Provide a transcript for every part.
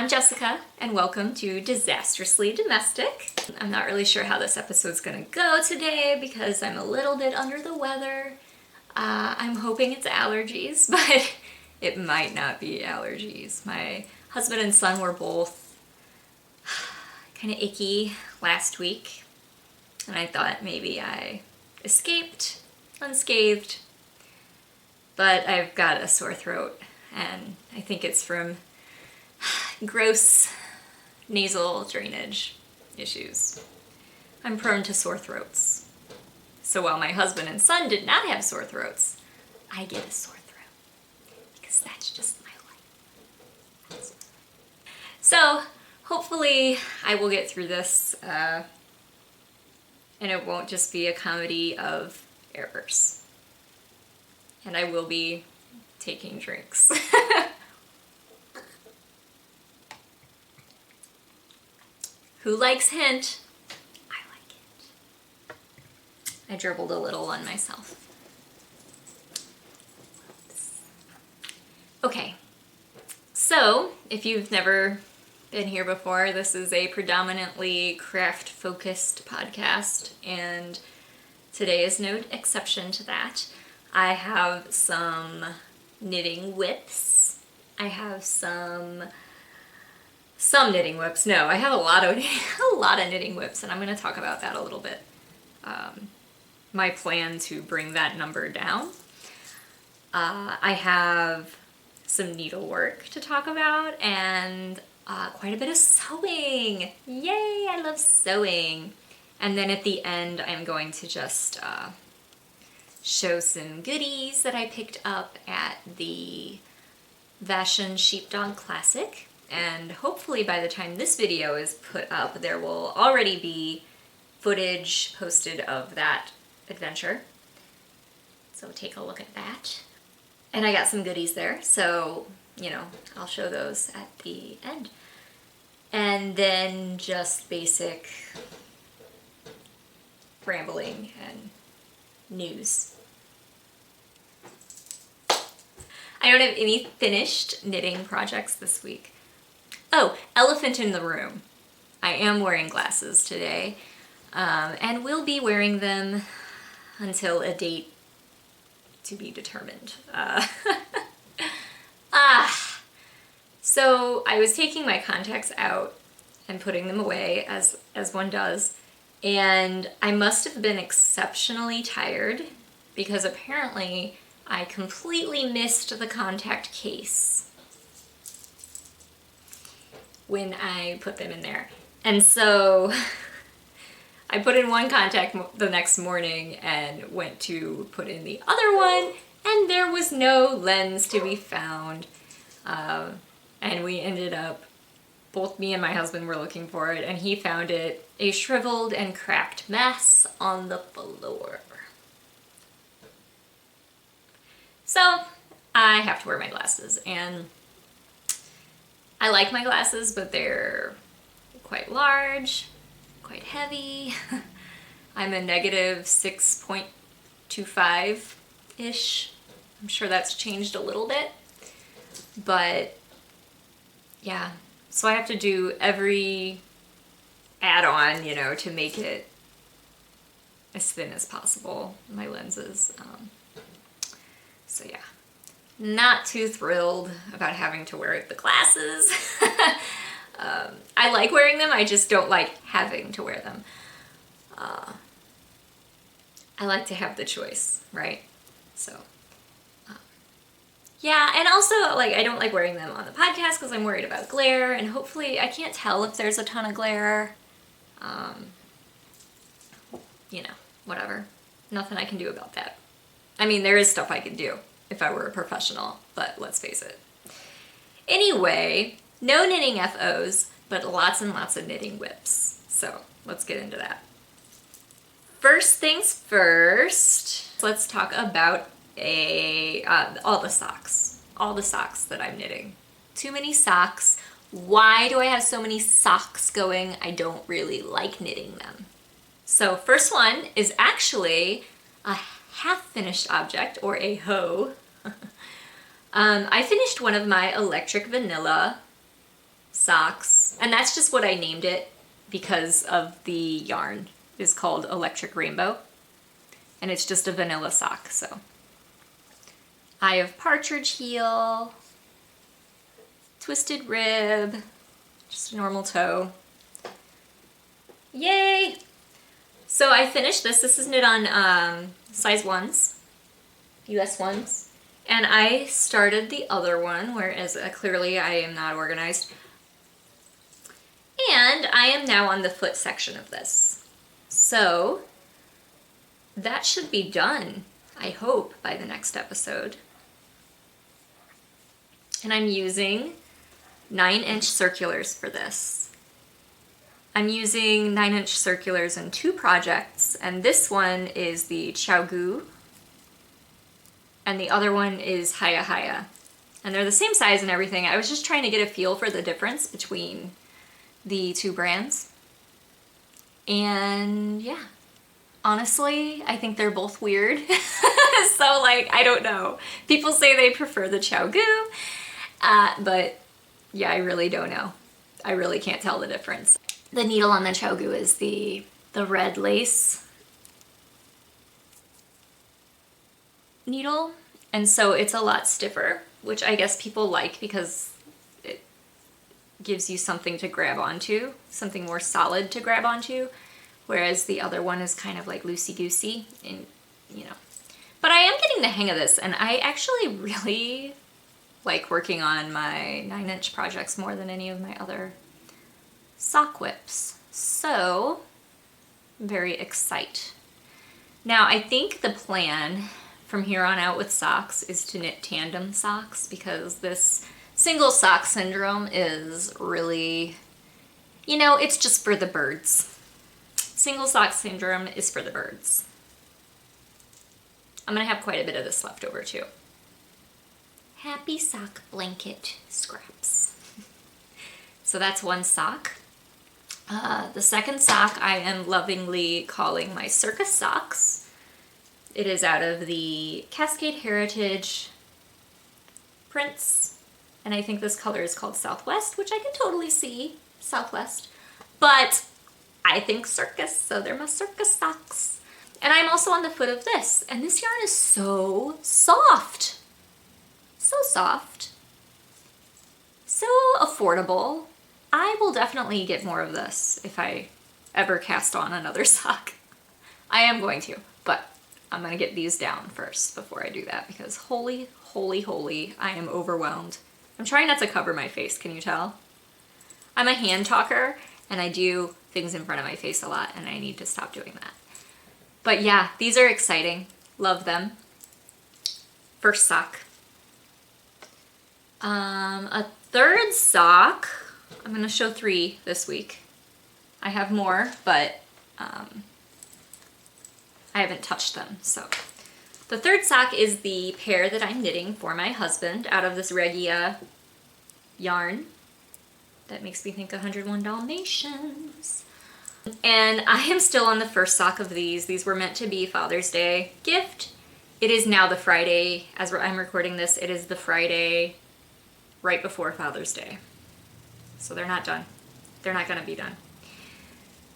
I'm Jessica, and welcome to Disastrously Domestic. I'm not really sure how this episode's gonna go today because I'm a little bit under the weather. I'm hoping it's allergies, but it might not be allergies. My husband and son were both kind of icky last week, and I thought maybe I escaped unscathed, but I've got a sore throat, and I think it's from gross nasal drainage issues. I'm prone to sore throats. So while my husband and son did not have sore throats, I get a sore throat because that's just my life. So hopefully I will get through this and it won't just be a comedy of errors. And I will be taking drinks. Who likes hint? I like it. I dribbled a little on myself. Okay, so if you've never been here before, this is a predominantly craft-focused podcast, and today is no exception to that. I have some knitting whips. I have some knitting whips. No, I have a lot of knitting whips, and I'm going to talk about that a little bit. My plan to bring that number down. I have some needlework to talk about, and quite a bit of sewing. Yay, I love sewing. And then at the end, I'm going to just show some goodies that I picked up at the Vashon Sheepdog Classic. And hopefully by the time this video is put up, there will already be footage posted of that adventure. So take a look at that. And I got some goodies there, so, you know, I'll show those at the end. And then just basic rambling and news. I don't have any finished knitting projects this week. Oh, elephant in the room. I am wearing glasses today, and will be wearing them until a date to be determined. So I was taking my contacts out and putting them away, as one does, and I must have been exceptionally tired because apparently I completely missed the contact case when I put them in there. And so I put in one contact the next morning and went to put in the other one, and there was no lens to be found. And we ended up, both me and my husband were looking for it, and he found it a shriveled and cracked mess on the floor. So I have to wear my glasses, and I like my glasses, but they're quite large, quite heavy. I'm a negative 6.25-ish. I'm sure that's changed a little bit, but yeah. So I have to do every add-on, you know, to make it as thin as possible, my lenses. So yeah. Not too thrilled about having to wear the glasses. I like wearing them, I just don't like having to wear them. I like to have the choice, right? So, yeah, and also, like, I don't like wearing them on the podcast because I'm worried about glare, and hopefully I can't tell if there's a ton of glare. You know, whatever. Nothing I can do about that. I mean, there is stuff I could do if I were a professional, but let's face it. Anyway, no knitting FOs, but lots and lots of knitting whips. So let's get into that. First things first, let's talk about all the socks that I'm knitting. Too many socks. Why do I have so many socks going? I don't really like knitting them. So first one is actually a half-finished object, or a hoe. I finished one of my electric vanilla socks. And that's just what I named it because of the yarn. It's called Electric Rainbow. And it's just a vanilla sock, so. I have partridge heel, twisted rib, just a normal toe. Yay! So I finished this. This is knit on size 1s, US 1s. And I started the other one, whereas clearly I am not organized. And I am now on the foot section of this. So that should be done, I hope, by the next episode. And I'm using 9-inch circulars for this. I'm using 9-inch circulars in 2 projects, and this one is the Gu, and the other one is Haya. And they're the same size and everything. I was just trying to get a feel for the difference between the 2 brands. And yeah, honestly, I think they're both weird. So like, I don't know. People say they prefer the Gu, but yeah, I really don't know. I really can't tell the difference. The needle on the Gu is the red lace needle, and so it's a lot stiffer, which I guess people like because it gives you something to grab onto, something more solid to grab onto, whereas the other one is kind of like loosey-goosey, and you know. But I am getting the hang of this, and I actually really like working on my 9-inch projects more than any of my other sock whips. So, very excited. Now, I think the plan from here on out with socks is to knit tandem socks, because this single sock syndrome is really, you know, it's just for the birds. Single sock syndrome is for the birds. I'm gonna have quite a bit of this left over too. Happy sock blanket scraps. So that's one sock. The second sock I am lovingly calling my circus socks. It is out of the Cascade Heritage prints, and I think this color is called Southwest, which I can totally see, Southwest, but I think circus, so they're my circus socks. And I'm also on the foot of this, and this yarn is so soft. So soft. So affordable. I will definitely get more of this if I ever cast on another sock. I am going to, but I'm gonna get these down first before I do that, because holy, I am overwhelmed. I'm trying not to cover my face, can you tell? I'm a hand talker, and I do things in front of my face a lot, and I need to stop doing that. But yeah, these are exciting. Love them. First sock. A third sock. I'm gonna show 3 this week. I have more, but I haven't touched them, so. The third sock is the pair that I'm knitting for my husband out of this Regia yarn. That makes me think 101 Dalmatians. And I am still on the first sock of these. These were meant to be Father's Day gift. It is now the Friday, as I'm recording this, it is the Friday right before Father's Day. So they're not done. They're not gonna be done.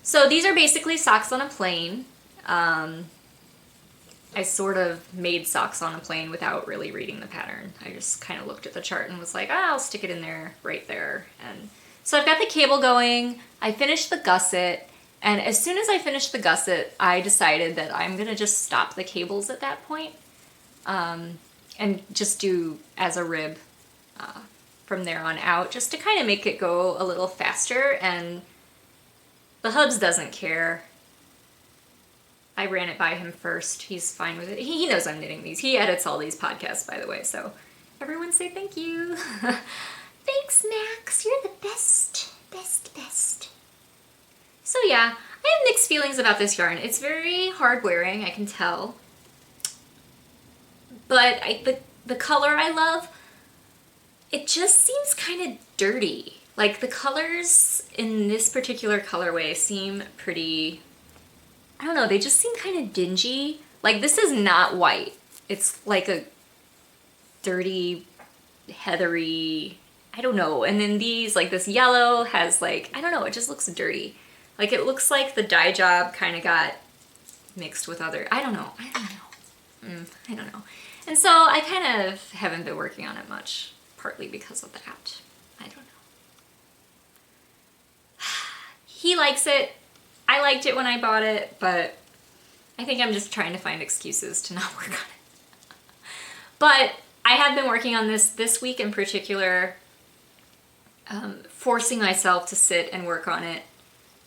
So these are basically socks on a plane. I sort of made socks on a plane without really reading the pattern. I just kind of looked at the chart and was like, I'll stick it in there, right there. And so I've got the cable going. I finished the gusset. And as soon as I finished the gusset, I decided that I'm gonna just stop the cables at that point, and just do as a rib from there on out, just to kind of make it go a little faster. And the hubs doesn't care. I ran it by him first. He's fine with it. He knows I'm knitting these. He edits all these podcasts, by the way, so everyone say thank you. Thanks, Max. You're the best. Best. So yeah, I have mixed feelings about this yarn. It's very hard wearing, I can tell. But the color I love. It just seems kind of dirty. Like the colors in this particular colorway seem pretty, I don't know, they just seem kind of dingy. Like this is not white. It's like a dirty, heathery, I don't know. And then these, like this yellow has like, I don't know, it just looks dirty. Like it looks like the dye job kind of got mixed with other, I don't know. I don't know. And so I kind of haven't been working on it much, partly because of that. I don't know. He likes it. I liked it when I bought it, but I think I'm just trying to find excuses to not work on it. But I have been working on this week in particular, forcing myself to sit and work on it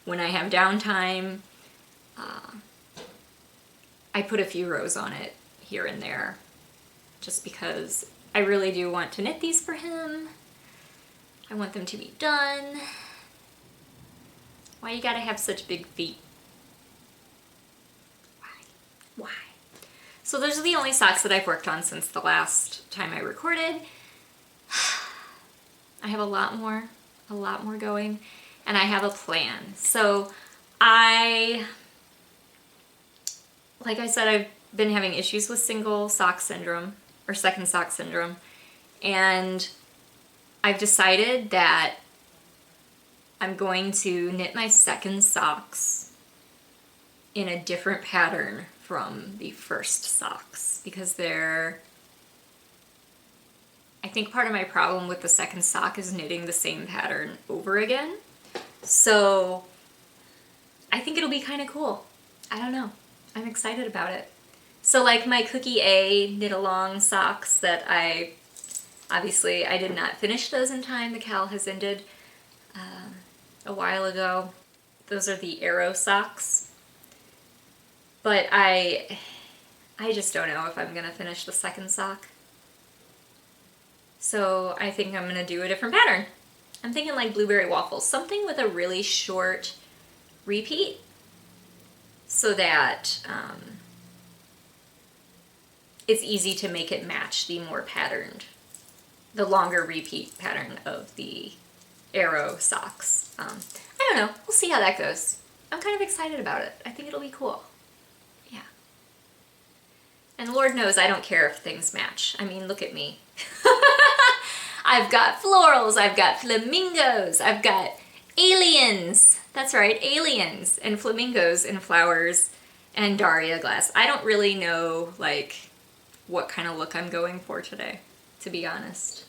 when I have downtime. I put a few rows on it here and there just because I really do want to knit these for him. I want them to be done. Why you gotta have such big feet? Why? So those are the only socks that I've worked on since the last time I recorded. I have a lot more going, and I have a plan. So like I said, I've been having issues with single sock syndrome, or second sock syndrome, and I've decided that I'm going to knit my second socks in a different pattern from the first socks, because I think part of my problem with the second sock is knitting the same pattern over again. So I think it'll be kind of cool. I don't know. I'm excited about it. So like my Cookie A knit along socks that obviously I did not finish those in time. The cal has ended a while ago. Those are the Arrow socks. But I just don't know if I'm gonna finish the second sock. So I think I'm gonna do a different pattern. I'm thinking like blueberry waffles, something with a really short repeat, so that it's easy to make it match the more patterned, the longer repeat pattern of the Arrow socks. I don't know, we'll see how that goes. I'm kind of excited about it. I think it'll be cool. Yeah. And Lord knows I don't care if things match. I mean, look at me. I've got florals, I've got flamingos, I've got aliens. That's right, aliens and flamingos and flowers and Daria glass. I don't really know like what kind of look I'm going for today, to be honest.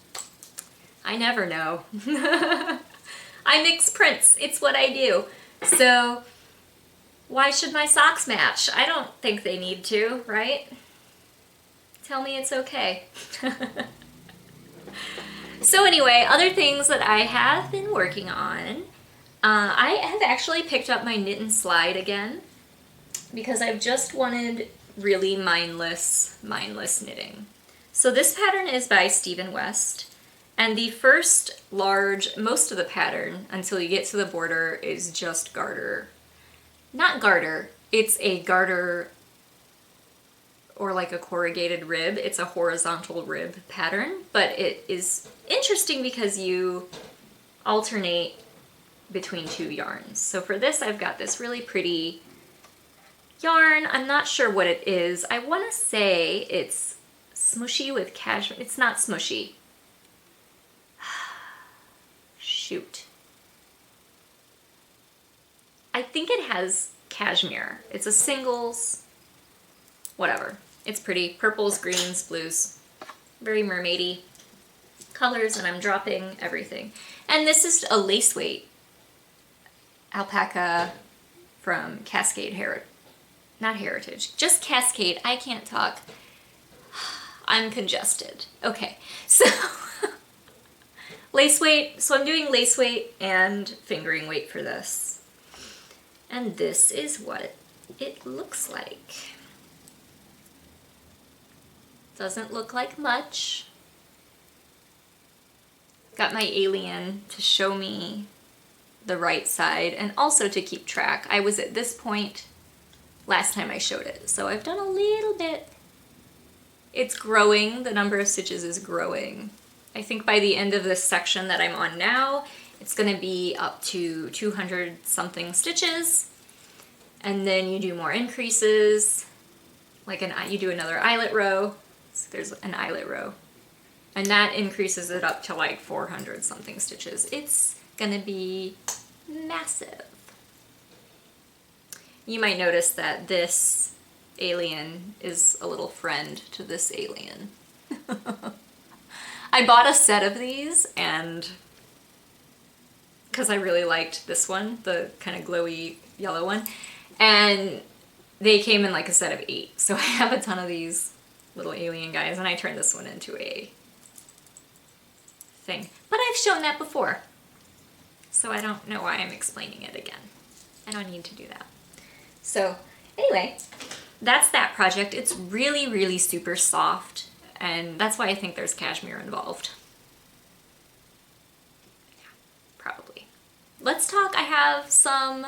I never know. I mix prints, it's what I do. So why should my socks match? I don't think they need to, right? Tell me it's okay. So anyway, other things that I have been working on. I have actually picked up my knit and slide again because I've just wanted really mindless knitting. So this pattern is by Stephen West, and the first most of the pattern until you get to the border is just garter. Not garter, it's a garter or like a corrugated rib. It's a horizontal rib pattern, but it is interesting because you alternate between two yarns. So for this, I've got this really pretty yarn. I'm not sure what it is. I want to say it's smushy with cashmere. It's not smushy. Shoot. I think it has cashmere. It's a singles, whatever. It's pretty. Purples, greens, blues. Very mermaidy colors, and I'm dropping everything. And this is a lace weight alpaca from Cascade not Heritage, just Cascade. I can't talk. I'm congested. Okay, so lace weight. So I'm doing lace weight and fingering weight for this. And this is what it looks like. Doesn't look like much. Got my alien to show me the right side and also to keep track. I was at this point last time I showed it, so I've done a little bit. It's growing, the number of stitches is growing. I think by the end of this section that I'm on now, it's gonna be up to 200 something stitches, and then you do more increases, like you do another eyelet row. So there's an eyelet row. And that increases it up to like 400 something stitches. It's gonna be massive. You might notice that this alien is a little friend to this alien. I bought a set of these and because I really liked this one, the kind of glowy yellow one, and they came in like a set of 8. So I have a ton of these little alien guys, and I turned this one into a thing. But I've shown that before, so I don't know why I'm explaining it again. I don't need to do that. So anyway, that's that project. It's really, really super soft, and that's why I think there's cashmere involved. Yeah, probably. Let's talk, I have some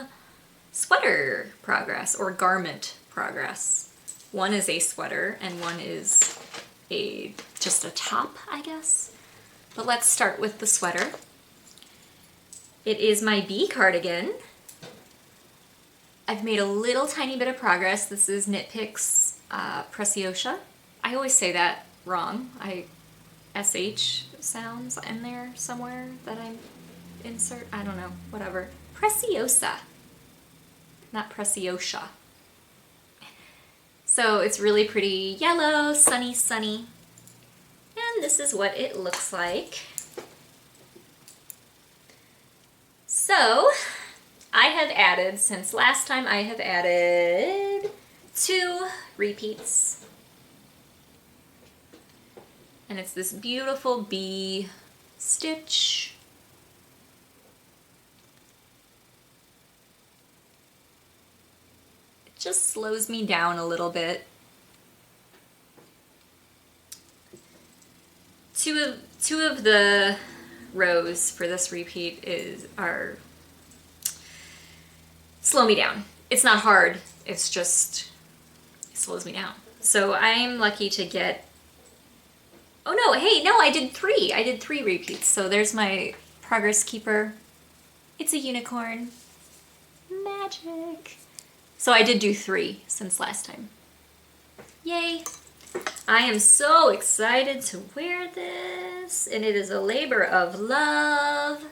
sweater progress, or garment progress. One is a sweater, and one is just a top, I guess. But let's start with the sweater. It is my bee cardigan. I've made a little tiny bit of progress. This is Knit Picks Preciosa. I always say that wrong. SH sounds in there somewhere that I insert. I don't know, whatever. Preciosa, not Preciosa. So it's really pretty yellow, sunny, sunny. And this is what it looks like. So I have added, since last time, I have added 2 repeats. And it's this beautiful bee stitch. It just slows me down a little bit. Two of the rows for this repeat are slow me down. It's not hard, it's just, it slows me down. So I'm lucky to get, oh no, hey, no, I did 3. I did 3 repeats. So there's my progress keeper. It's a unicorn. Magic. So I did do 3 since last time. Yay. I am so excited to wear this, and it is a labor of love.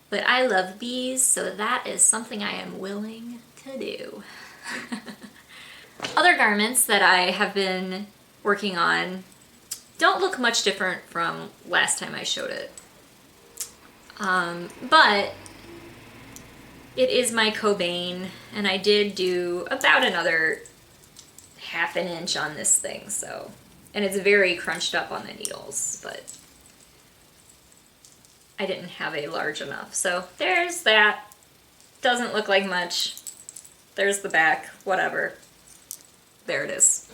But I love bees, so that is something I am willing to do. Other garments that I have been working on don't look much different from last time I showed it. But it is my Cobain, and I did do about another ½ an inch on this thing, so. And it's very crunched up on the needles, but I didn't have a large enough. So there's that. Doesn't look like much. There's the back, whatever. There it is.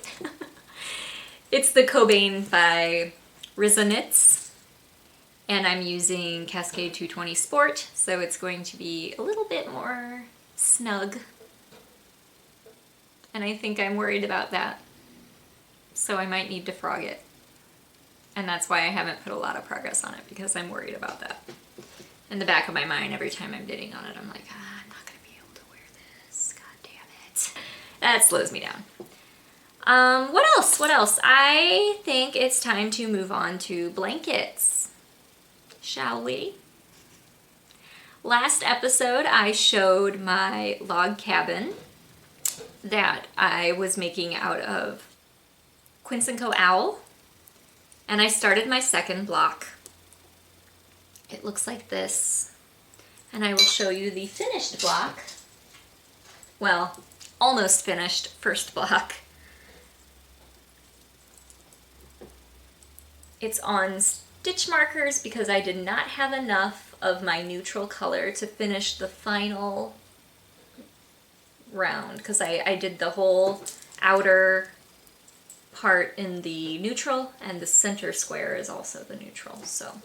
It's the Cobain by Riza Knits, and I'm using Cascade 220 Sport, so it's going to be a little bit more snug. And I think I'm worried about that. So I might need to frog it. And that's why I haven't put a lot of progress on it, because I'm worried about that. In the back of my mind, every time I'm knitting on it, I'm like, I'm not gonna be able to wear this. God damn it. That slows me down. What else? What else? I think it's time to move on to blankets. Shall we? Last episode, I showed my log cabin that I was making out of Quince & Co. Owl, and I started my second block. It looks like this, and I will show you the finished block. Well, almost finished first block. It's on stitch markers because I did not have enough of my neutral color to finish the final round, because I did the whole outer part in the neutral, and the center square is also the neutral. So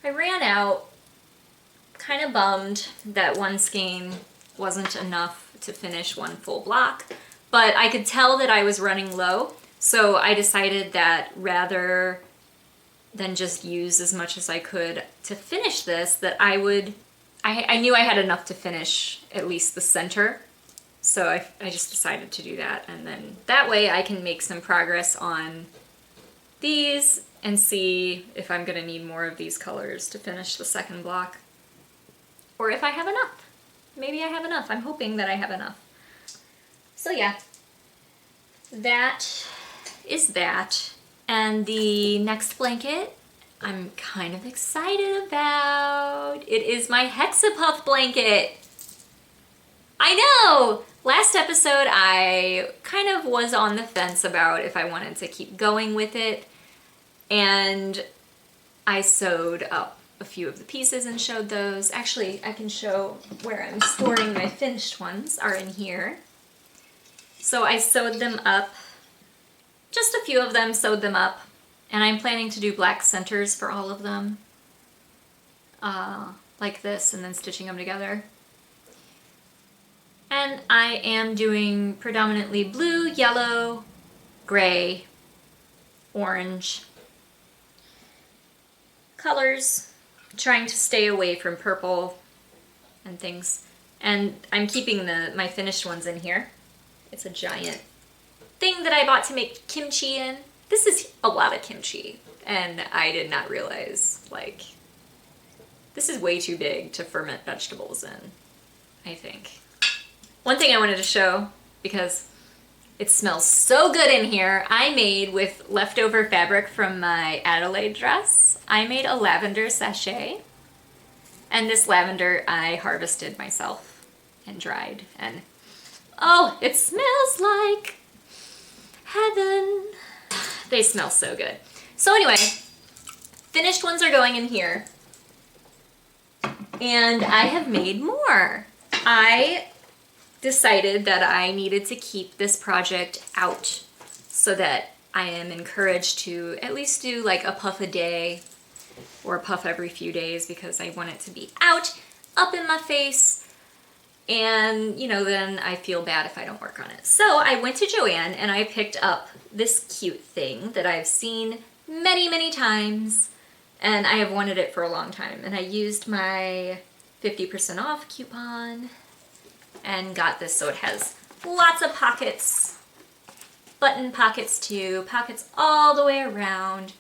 I ran out, kind of bummed that one skein wasn't enough to finish one full block, but I could tell that I was running low, so I decided that rather than just use as much as I could to finish this, that I knew I had enough to finish at least the center. So I just decided to do that, and then that way I can make some progress on these and see if I'm gonna need more of these colors to finish the second block, or if I have enough. Maybe I have enough. I'm hoping that I have enough. So yeah, that is that. And the next blanket I'm kind of excited about. It is my Hexapuff blanket. I know! Last episode I kind of was on the fence about if I wanted to keep going with it, and I sewed up a few of the pieces and showed those. Actually, I can show where I'm storing my finished ones are in here. So I sewed them up, just a few of them, sewed them up, and I'm planning to do black centers for all of them, like this, and then stitching them together. And I am doing predominantly blue, yellow, gray, orange colors, trying to stay away from purple and things. And I'm keeping my finished ones in here. It's a giant thing that I bought to make kimchi in. This is a lot of kimchi, and I did not realize, like, this is way too big to ferment vegetables in, I think. One thing I wanted to show, because it smells so good in here, I made with leftover fabric from my Adelaide dress, I made a lavender sachet. And this lavender I harvested myself and dried, and oh, it smells like heaven. They smell so good. So anyway, finished ones are going in here, and I have made more. I decided that I needed to keep this project out so that I am encouraged to at least do like a puff a day or a puff every few days, because I want it to be out, up in my face, and you know, then I feel bad if I don't work on it. So I went to Joann and I picked up this cute thing that I've seen many, many times, and I have wanted it for a long time, and I used my 50% off coupon and got this. So it has lots of pockets, button pockets too, pockets all the way around,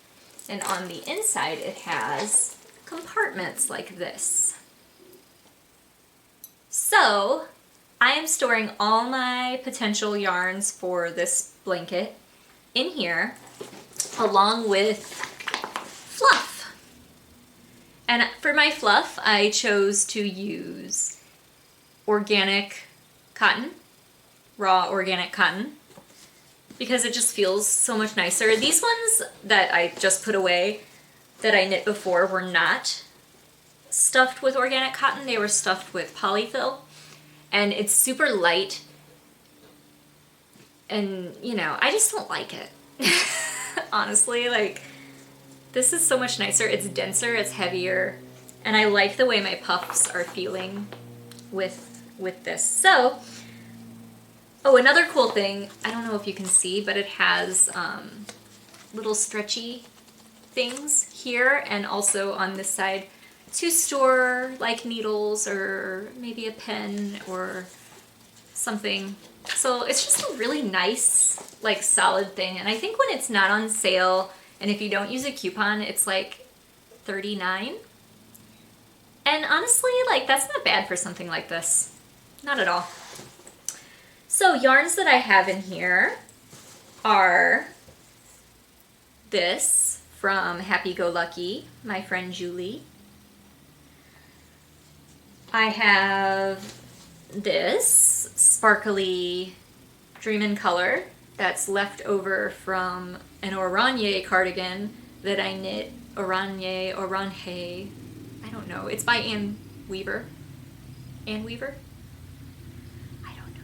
and on the inside it has compartments like this. So I am storing all my potential yarns for this blanket in here, along with fluff. And for my fluff, I chose to use organic cotton, raw organic cotton, because it just feels so much nicer. These ones that I just put away that I knit before were not stuffed with organic cotton. They were stuffed with polyfill, and it's super light, and you know, I just don't like it. Honestly, like, this is so much nicer. It's denser, it's heavier, and I like the way my puffs are feeling with this. So, oh, another cool thing, I don't know if you can see, but it has little stretchy things here and also on this side to store like needles or maybe a pen or something. So it's just a really nice, like, solid thing. And I think when it's not on sale and if you don't use a coupon, it's like $39. And honestly, like, that's not bad for something like this. Not at all. So yarns that I have in here are this from Happy Go Lucky, my friend Julie. I have this sparkly Dream in Color that's left over from an oranje cardigan that I knit, oranje, I don't know. It's by Ann Weaver. Ann Weaver? I don't know.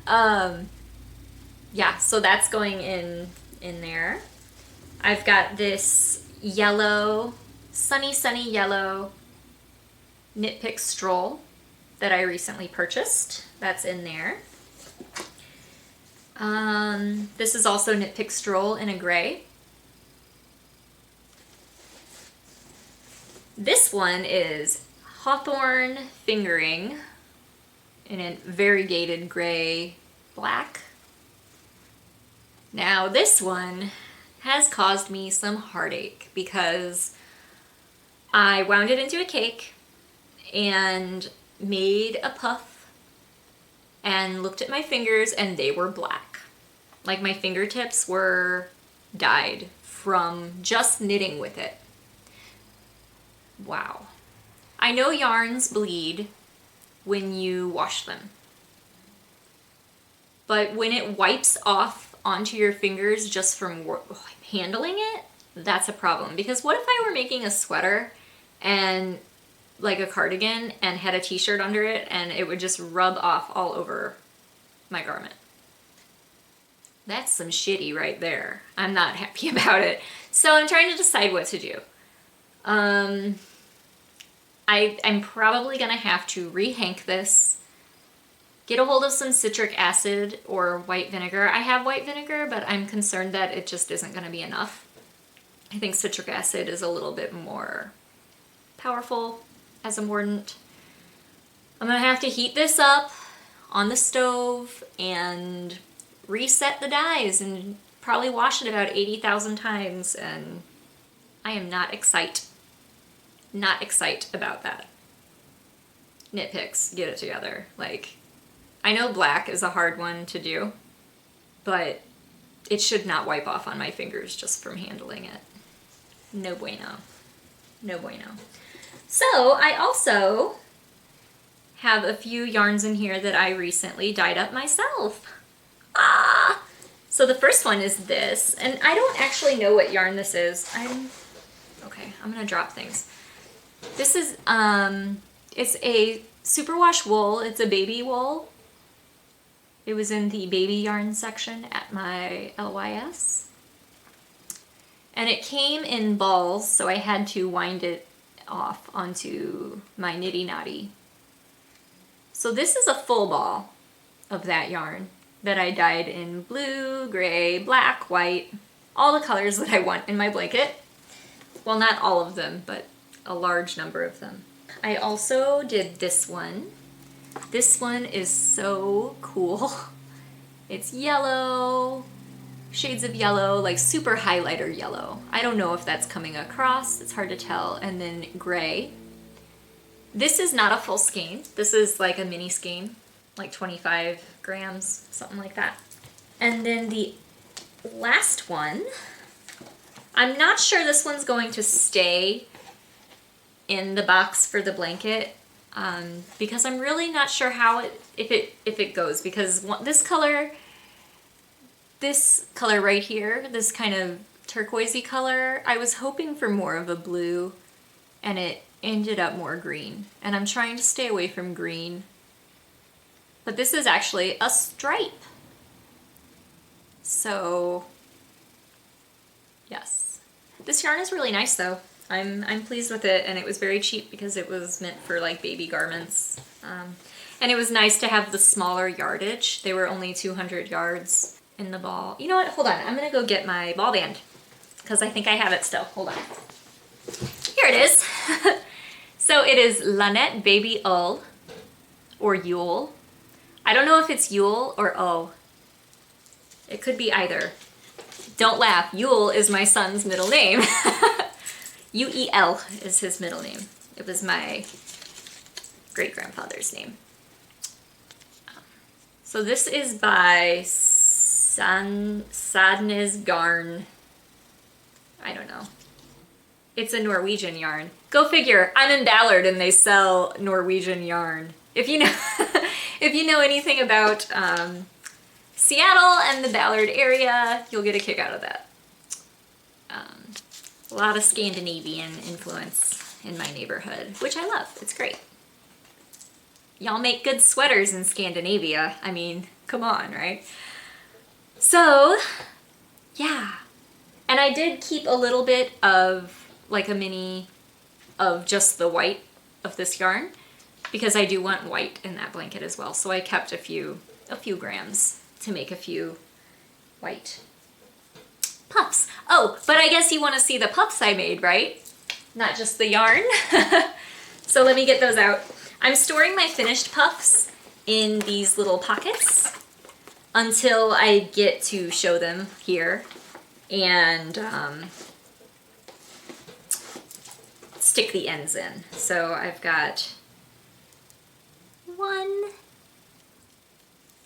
Sorry. Yeah, so that's going in there. I've got this yellow, sunny yellow Knit Pick Stroll that I recently purchased. That's in there. This is also Knit Pick Stroll in a gray. This one is Hawthorn Fingering in a variegated gray black. Now this one has caused me some heartache because I wound it into a cake and made a puff and looked at my fingers and they were black. Like my fingertips were dyed from just knitting with it. Wow. I know yarns bleed when you wash them, but when it wipes off onto your fingers just from handling it, that's a problem. Because what if I were making a sweater and like a cardigan and had a t-shirt under it and it would just rub off all over my garment? That's some shitty right there. I'm not happy about it. So I'm trying to decide what to do. I'm probably gonna have to rehank this, get a hold of some citric acid or white vinegar. I have white vinegar, but I'm concerned that it just isn't gonna be enough. I think citric acid is a little bit more powerful as a mordant. I'm gonna have to heat this up on the stove and reset the dyes and probably wash it about 80,000 times, and I am not excited about that. Nitpicks, get it together. Like, I know black is a hard one to do, but it should not wipe off on my fingers just from handling it. No bueno. No bueno. So I also have a few yarns in here that I recently dyed up myself. So the first one is this, and I don't actually know what yarn this is. Okay, I'm gonna drop things. This is, it's a superwash wool. It's a baby wool. It was in the baby yarn section at my LYS. And it came in balls, so I had to wind it off onto my nitty knotty. So this is a full ball of that yarn that I dyed in blue, gray, black, white, all the colors that I want in my blanket. Well, not all of them, but a large number of them. I also did this one. This one is so cool. It's yellow, shades of yellow, like super highlighter yellow. I don't know if that's coming across, it's hard to tell. And then gray. This is not a full skein. This is like a mini skein, like 25 grams, something like that. And then the last one, I'm not sure this one's going to stay in the box for the blanket, because I'm really not sure how if it goes, because this color right here, this kind of turquoisey color, I was hoping for more of a blue and it ended up more green, and I'm trying to stay away from green. But this is actually a stripe. So yes, this yarn is really nice though. I'm pleased with it, and it was very cheap because it was meant for like baby garments. And it was nice to have the smaller yardage. They were only 200 yards in the ball. You know what? Hold on. I'm gonna go get my ball band because I think I have it still. Hold on. Here it is. So it is Lanette Baby Ull or Yule. I don't know if it's Yule or O. It could be either. Don't laugh. Yule is my son's middle name. U-E-L is his middle name. It was my great-grandfather's name. So this is by Sadnes Garn. I don't know. It's a Norwegian yarn. Go figure. I'm in Ballard and they sell Norwegian yarn. If you know, if you know anything about Seattle and the Ballard area, you'll get a kick out of that. A lot of Scandinavian influence in my neighborhood, which I love. It's great. Y'all make good sweaters in Scandinavia. I mean, come on, right? So, yeah. And I did keep a little bit of like a mini of just the white of this yarn because I do want white in that blanket as well. So I kept a few grams to make a few white puffs. Oh, but I guess you want to see the puffs I made, right? Not just the yarn. So let me get those out. I'm storing my finished puffs in these little pockets. until I get to show them here and stick the ends in. So I've got 1,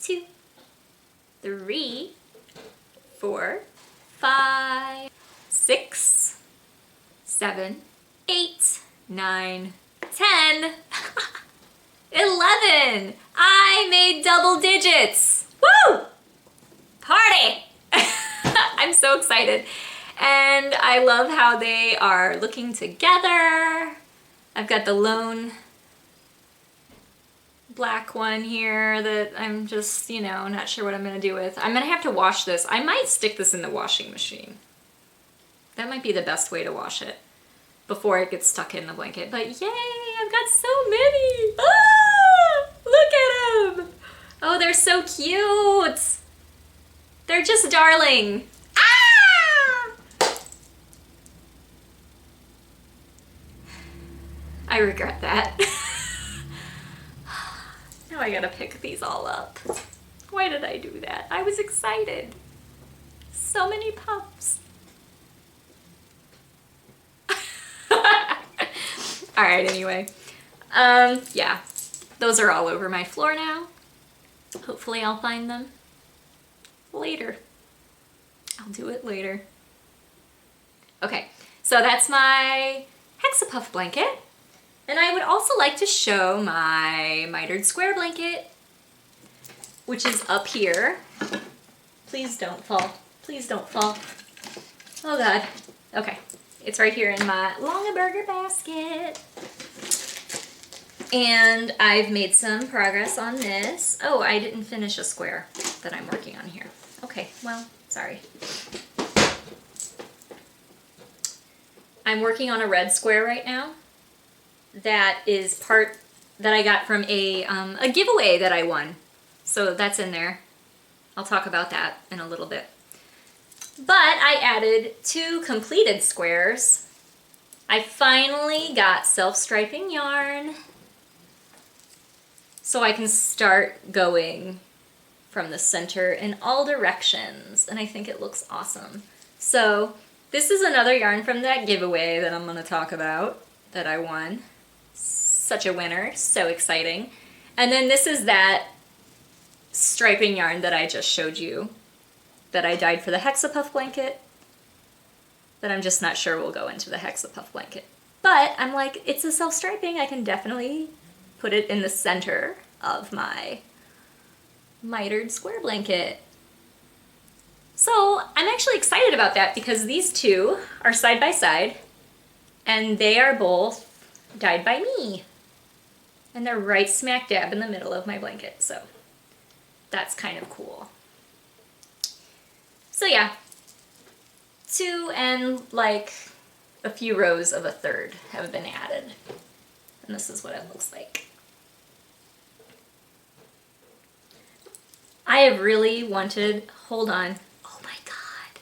2, 3, 4, 5, 6, 7, 8, 9, 10, 11. I made double digits. Woo! Party! I'm so excited. And I love how they are looking together. I've got the lone black one here that I'm just, you know, not sure what I'm gonna do with. I'm gonna have to wash this. I might stick this in the washing machine. That might be the best way to wash it before it gets stuck in the blanket. But yay, I've got so many. Ah, look at them. Oh, they're so cute. They're just darling. Ah! I regret that. Now I gotta pick these all up. Why did I do that? I was excited. So many pups. All right, anyway. Yeah, those are all over my floor now. Hopefully I'll find them later. I'll do it later. Okay, so that's my hexapuff blanket. And I would also like to show my mitered square blanket, which is up here. Please don't fall. Please don't fall. Oh God. Okay, it's right here in my Longaberger basket. And I've made some progress on this. Oh, I didn't finish a square that I'm working on here. Okay, well, sorry. I'm working on a red square right now. That is part that I got from a giveaway that I won. So that's in there. I'll talk about that in a little bit. But I added 2 completed squares. I finally got self-striping yarn, so I can start going from the center in all directions, and I think it looks awesome. So this is another yarn from that giveaway that I'm going to talk about that I won. Such a winner, so exciting. And then this is that striping yarn that I just showed you that I dyed for the hexapuff blanket that I'm just not sure will go into the hexapuff blanket. But I'm like, it's a self-striping, I can definitely put it in the center of my mitered square blanket. So I'm actually excited about that because these two are side by side and they are both dyed by me. And they're right smack dab in the middle of my blanket, so that's kind of cool. So yeah, 2 and like a few rows of a third have been added. And this is what it looks like. I have really wanted, hold on. Oh my God.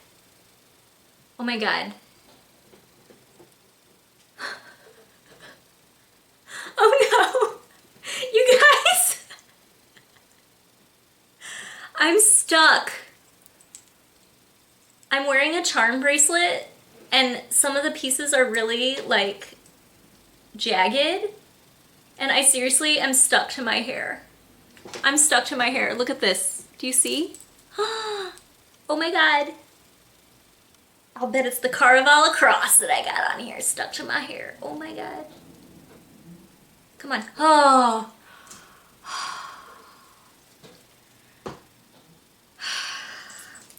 Oh my God. Oh no. You guys. I'm stuck. I'm wearing a charm bracelet and some of the pieces are really like jagged and I seriously am stuck to my hair. I'm stuck to my hair. Look at this. Do you see? Oh my God. I'll bet it's the Caravala cross that I got on here stuck to my hair. Oh my God. Come on. Oh.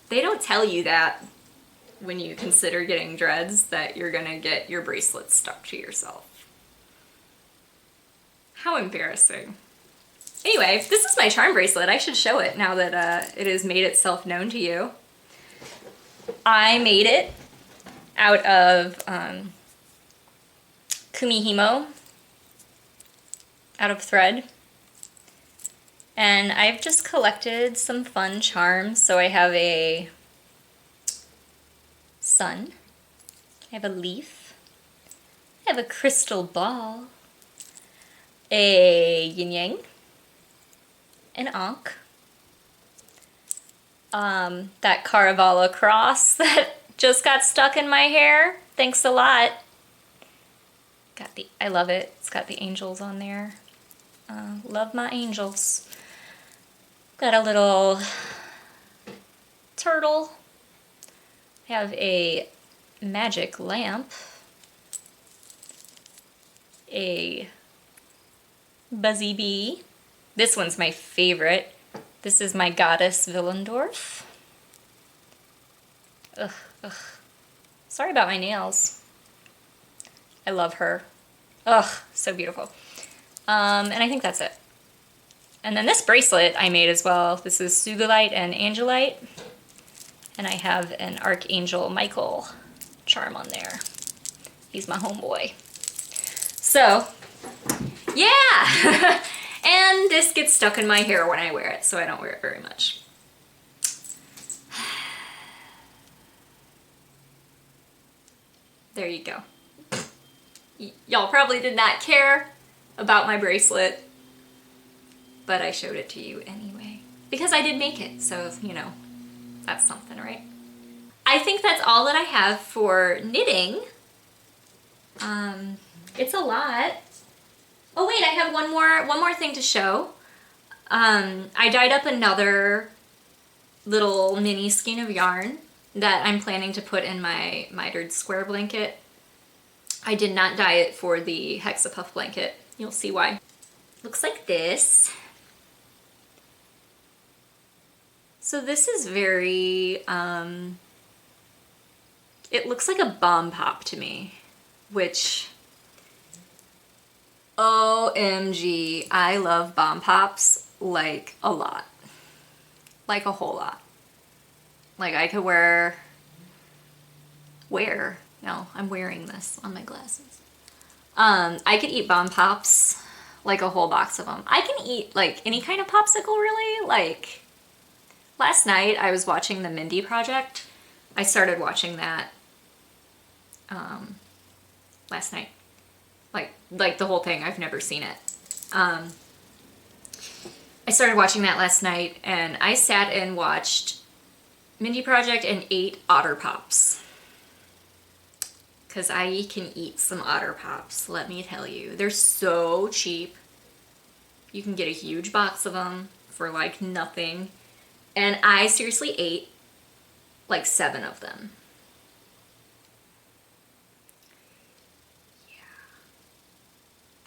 They don't tell you that when you consider getting dreads that you're gonna get your bracelet stuck to yourself. How embarrassing. Anyway, this is my charm bracelet. I should show it now that it has made itself known to you. I made it out of kumihimo, out of thread. And I've just collected some fun charms. So I have a sun, I have a leaf, I have a crystal ball, a yin yang, an ankh, that Caravalla cross that just got stuck in my hair. Thanks a lot. I love it. It's got the angels on there. Love my angels. Got a little turtle. Have a magic lamp. A buzzy bee. This one's my favorite. This is my goddess Willendorf. Ugh, ugh. Sorry about my nails. I love her. Ugh, so beautiful. And I think that's it. And then this bracelet I made as well. This is Sugilite and Angelite. And I have an Archangel Michael charm on there. He's my homeboy. So, yeah! And this gets stuck in my hair when I wear it, so I don't wear it very much. There you go. Y'all probably did not care about my bracelet, but I showed it to you anyway. Because I did make it, so, you know, that's something, right? I think that's all that I have for knitting. It's a lot. Oh wait, I have one more thing to show. I dyed up another little mini skein of yarn that I'm planning to put in my mitered square blanket. I did not dye it for the hexapuff blanket. You'll see why. Looks like this. So this is very, it looks like a bomb pop to me, which, OMG, I love bomb pops like a lot. Like a whole lot. Like I could no, I'm wearing this on my glasses. I could eat bomb pops, like a whole box of them. I can eat like any kind of popsicle really. Like last night I was watching the Mindy Project. I started watching that last night. Like the whole thing, I've never seen it. I started watching that last night and I sat and watched Mindy Project and ate Otter Pops. Because I can eat some Otter Pops, let me tell you. They're so cheap. You can get a huge box of them for like nothing. And I seriously ate like 7 of them. Yeah.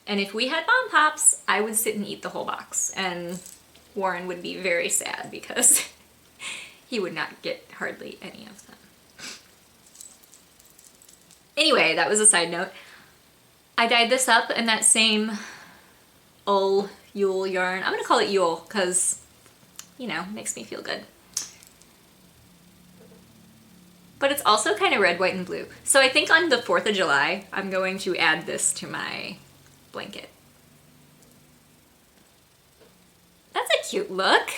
And if we had bomb pops, I would sit and eat the whole box. And Warren would be very sad because he would not get hardly any of them. Anyway, that was a side note. I dyed this up in that same Yule yarn. I'm gonna call it Yule because, you know, makes me feel good. But it's also kind of red, white, and blue. So I think on the 4th of July, I'm going to add this to my blanket. That's a cute look.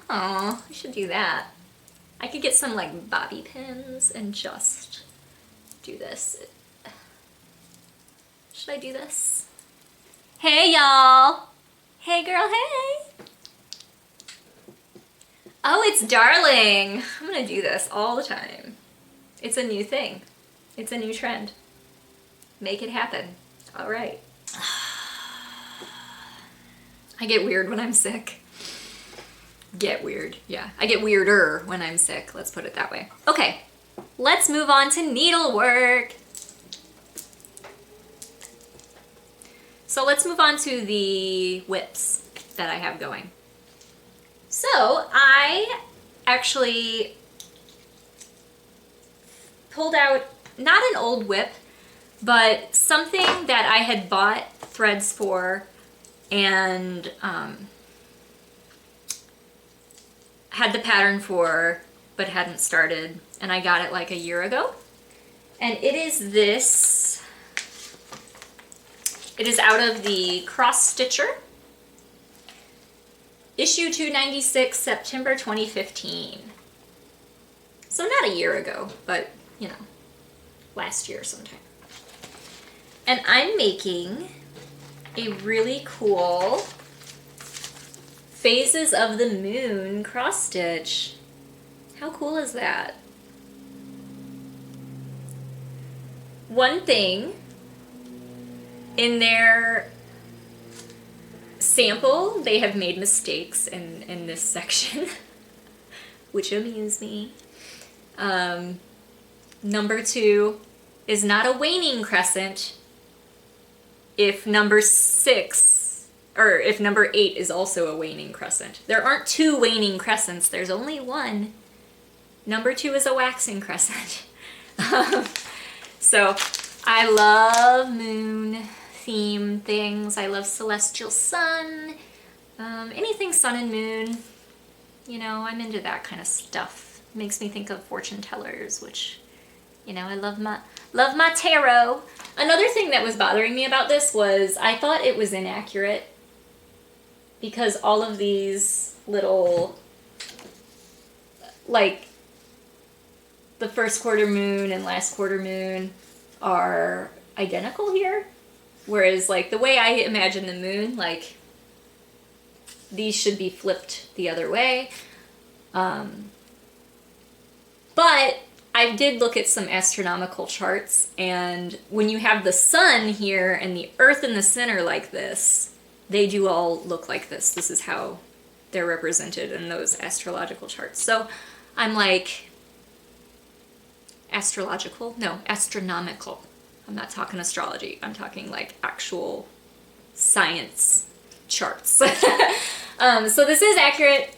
Oh, I should do that. I could get some like bobby pins and just do this. Should I do this? Hey y'all! Hey girl, hey! Oh, it's darling! I'm gonna do this all the time. It's a new thing. It's a new trend. Make it happen. Alright. I get weird when I'm sick. Get weird, yeah. I get weirder when I'm sick, let's put it that way. Okay. Let's move on to needlework. So let's move on to the whips that I have going. So I actually pulled out, not an old whip, but something that I had bought threads for and had the pattern for, but hadn't started. And I got it like a year ago. And it is this. It is out of the Cross Stitcher. Issue 296, September 2015. So not a year ago, but, you know, last year sometime. And I'm making a really cool Phases of the Moon cross stitch. How cool is that? One thing in their sample, they have made mistakes in this section, which amuse me. Number 2 is not a waning crescent if number 6, or if number 8 is also a waning crescent. There aren't 2 waning crescents, there's only one. Number 2 is a waxing crescent. So I love moon theme things. I love celestial sun, anything sun and moon. You know, I'm into that kind of stuff. Makes me think of fortune tellers, which, you know, I love my tarot. Another thing that was bothering me about this was I thought it was inaccurate because all of these little, like, the first quarter moon and last quarter moon are identical here. Whereas, like, the way I imagine the moon, like, these should be flipped the other way. But I did look at some astronomical charts, and when you have the sun here and the earth in the center like this, they do all look like this. This is how they're represented in those astrological charts. So I'm like, astrological? No, astronomical. I'm not talking astrology. I'm talking like actual science charts. So this is accurate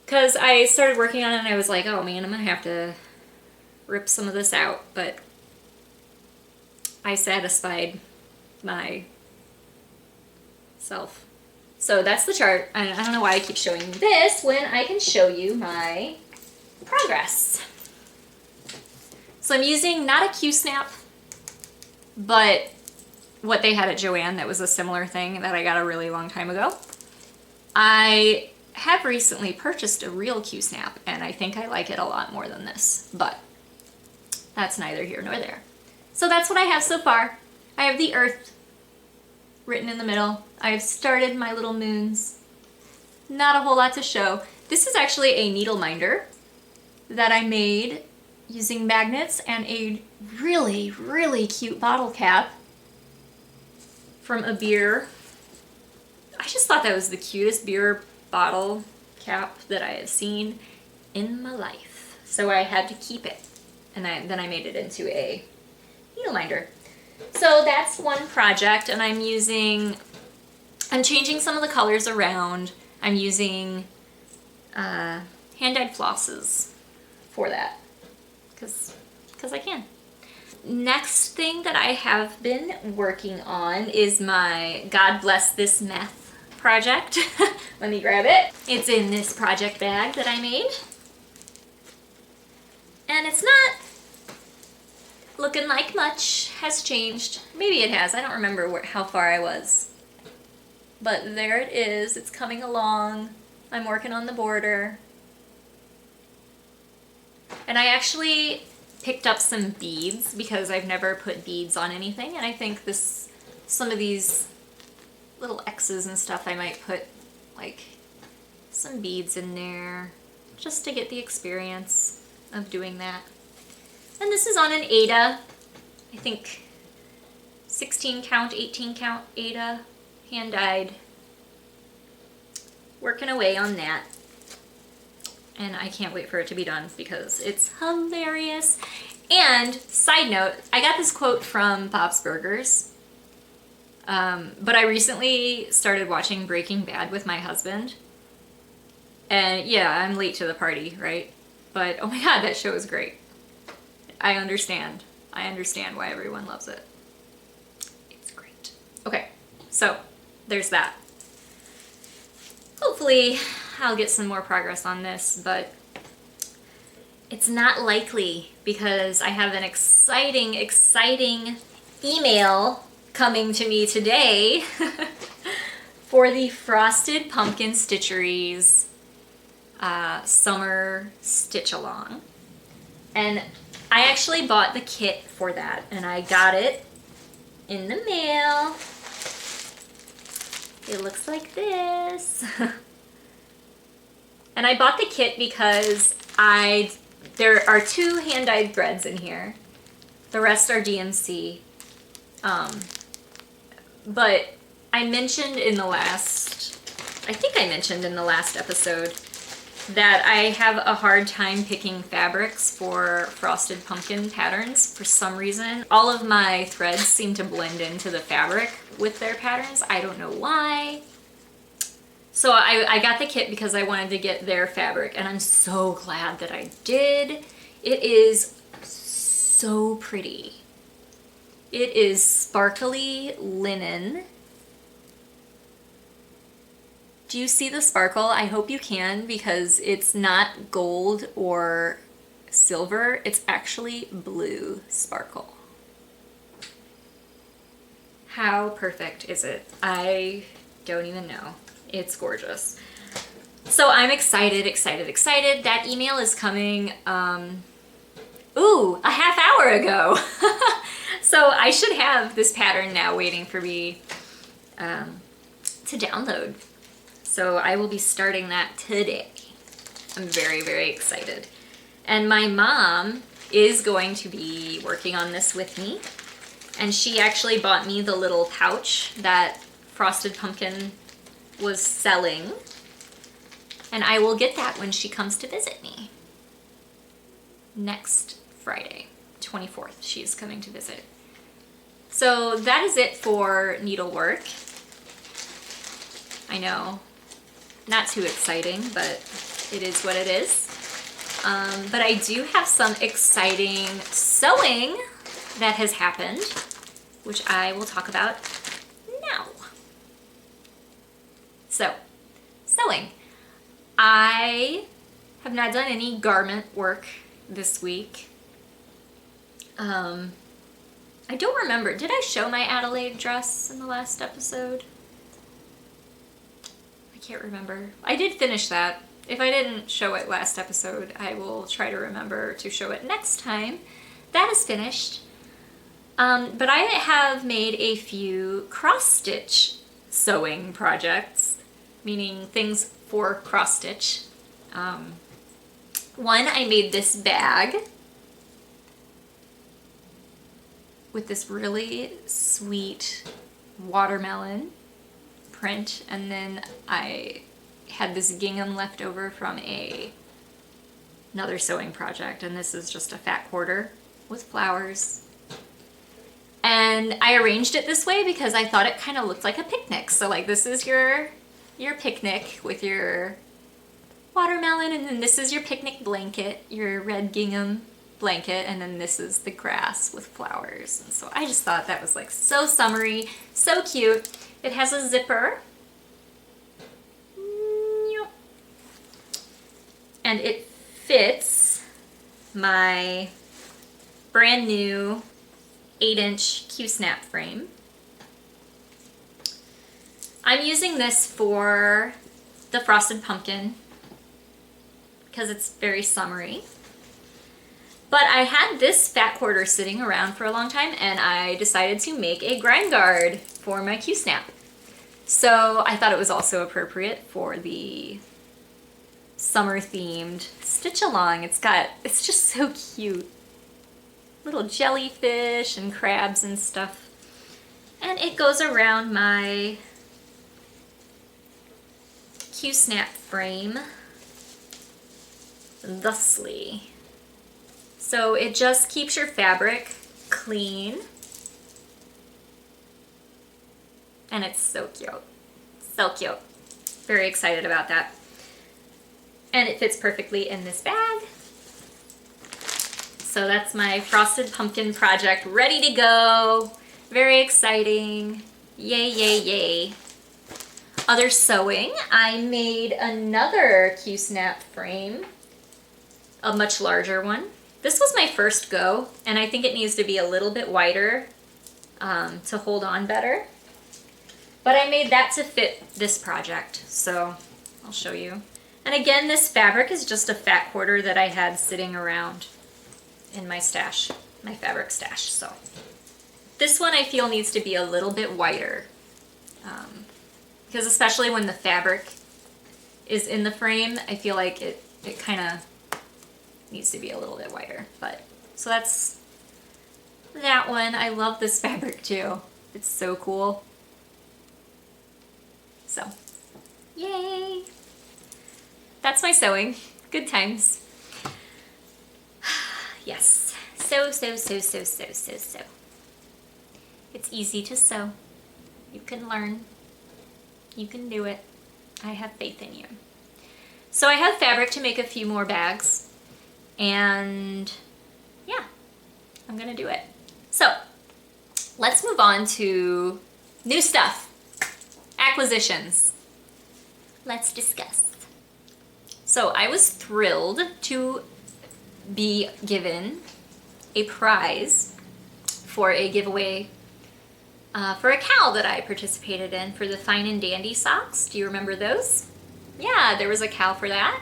because I started working on it and I was like, oh man, I'm going to have to rip some of this out. But I satisfied myself. So that's the chart. I don't know why I keep showing you this when I can show you my progress. So I'm using not a Q-snap, but what they had at Joann that was a similar thing that I got a really long time ago. I have recently purchased a real Q-snap, and I think I like it a lot more than this, but that's neither here nor there. So that's what I have so far. I have the Earth written in the middle. I have started my little moons. Not a whole lot to show. This is actually a needle minder that I made using magnets and a really, really cute bottle cap from a beer. I just thought that was the cutest beer bottle cap that I have seen in my life. So I had to keep it. And then I made it into a needle minder. So that's one project, and I'm changing some of the colors around. I'm using hand-dyed flosses for that. Because I can. Next thing that I have been working on is my God Bless This Meth project. Let me grab it. It's in this project bag that I made. And it's not looking like much has changed. Maybe it has. I don't remember how far I was. But there it is. It's coming along. I'm working on the border. And I actually picked up some beads because I've never put beads on anything, and I think some of these little X's and stuff, I might put like some beads in there just to get the experience of doing that. And this is on an Aida, I think 16 count, 18 count Aida, hand dyed. Working away on that. And I can't wait for it to be done because it's hilarious. And side note, I got this quote from Bob's Burgers. But I recently started watching Breaking Bad with my husband. And yeah, I'm late to the party, right? But oh my god, that show is great. I understand. I understand why everyone loves it. It's great. Okay, so there's that. Hopefully I'll get some more progress on this, but it's not likely because I have an exciting email coming to me today for the Frosted Pumpkin Stitcheries summer stitch along. And I actually bought the kit for that, and I got it in the mail. It looks like this. And I bought the kit because There are 2 hand-dyed threads in here. The rest are DMC. But I mentioned in the last, I think I mentioned in the last episode that I have a hard time picking fabrics for frosted pumpkin patterns for some reason. All of my threads seem to blend into the fabric with their patterns. I don't know why. So I got the kit because I wanted to get their fabric, and I'm so glad that I did. It is so pretty. It is sparkly linen. Do you see the sparkle? I hope you can, because it's not gold or silver. It's actually blue sparkle. How perfect is it? I don't even know. It's gorgeous. So I'm excited. That email is coming, a half hour ago. So I should have this pattern now waiting for me to download. So I will be starting that today. I'm very, very excited. And my mom is going to be working on this with me. And she actually bought me the little pouch that Frosted Pumpkin was selling. And I will get that when she comes to visit me. Next Friday, 24th, she's coming to visit. So that is it for needlework. I know, not too exciting, but it is what it is. But I do have some exciting sewing that has happened, which I will talk about now. So, sewing. I have not done any garment work this week. I don't remember. Did I show my Adelaide dress in the last episode? I can't remember. I did finish that. If I didn't show it last episode, I will try to remember to show it next time. That is finished. But I have made a few cross-stitch sewing projects, meaning things for cross-stitch. One, I made this bag with this really sweet watermelon print, and then I had this gingham left over from another sewing project, and this is just a fat quarter with flowers. And I arranged it this way because I thought it kind of looked like a picnic. So like, this is your picnic with your watermelon, and then this is your picnic blanket, your red gingham blanket, and then this is the grass with flowers. And so I just thought that was like so summery, so cute. It has a zipper. And it fits my brand new 8-inch Q-snap frame. I'm using this for the Frosted Pumpkin because it's very summery. But I had this fat quarter sitting around for a long time, and I decided to make a grime guard for my Q-snap. So I thought it was also appropriate for the summer themed stitch along. It's just so cute. Little jellyfish and crabs and stuff. And it goes around my Q-snap frame thusly. So it just keeps your fabric clean. And it's so cute. So cute. Very excited about that. And it fits perfectly in this bag. So that's my Frosted Pumpkin project ready to go. Very exciting. Yay, yay, yay. Other sewing, I made another Q-snap frame, a much larger one. This was my first go, and I think it needs to be a little bit wider to hold on better. But I made that to fit this project, so I'll show you. And again, this fabric is just a fat quarter that I had sitting around in my stash, my fabric stash. So this one I feel needs to be a little bit wider, because especially when the fabric is in the frame, I feel like it kind of needs to be a little bit wider. But so that's that one. I love this fabric too. It's so cool. So, yay! That's my sewing. Good times. Yes. Sew. It's easy to sew. You can learn. You can do it. I have faith in you. So I have fabric to make a few more bags. And yeah, I'm gonna do it. So let's move on to new stuff. Acquisitions. Let's discuss. So I was thrilled to be given a prize for a giveaway for a cow that I participated in for the Fine and Dandy socks. Do you remember those? Yeah, there was a cow for that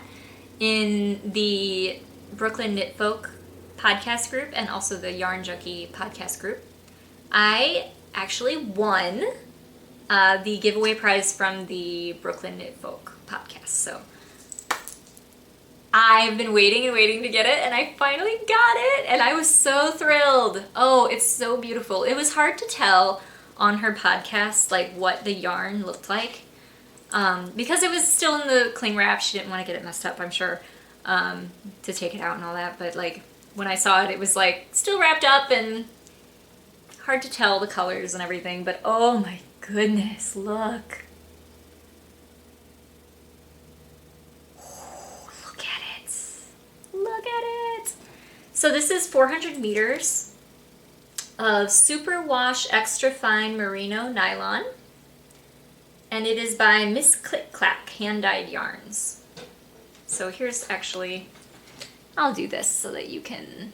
in the Brooklyn Knit Folk podcast group and also the Yarn Junkie podcast group. I actually won the giveaway prize from the Brooklyn Knit Folk podcast. So I've been waiting and waiting to get it, and I finally got it, and I was so thrilled. Oh, it's so beautiful. It was hard to tell on her podcast like what the yarn looked like because it was still in the cling wrap. She didn't want to get it messed up, I'm sure, to take it out and all that. But like when I saw it, it was like still wrapped up and hard to tell the colors and everything. But oh my goodness, look. Oh, look at it. Look at it. So this is 400 meters of superwash extra fine merino nylon, and it is by Miss Click Clack hand dyed yarns. So here's actually, I'll do this so that you can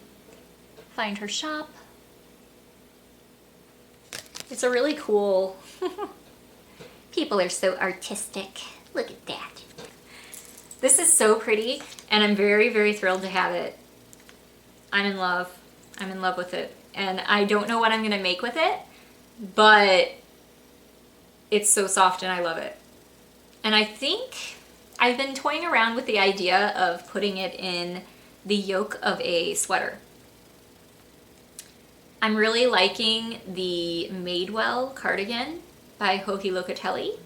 find her shop. It's a really cool, people are so artistic. Look at that. This is so pretty, and I'm very, very thrilled to have it. I'm in love. I'm in love with it. And I don't know what I'm gonna make with it, but it's so soft and I love it. And I think I've been toying around with the idea of putting it in the yoke of a sweater. I'm really liking the Madewell cardigan by Joji Locatelli.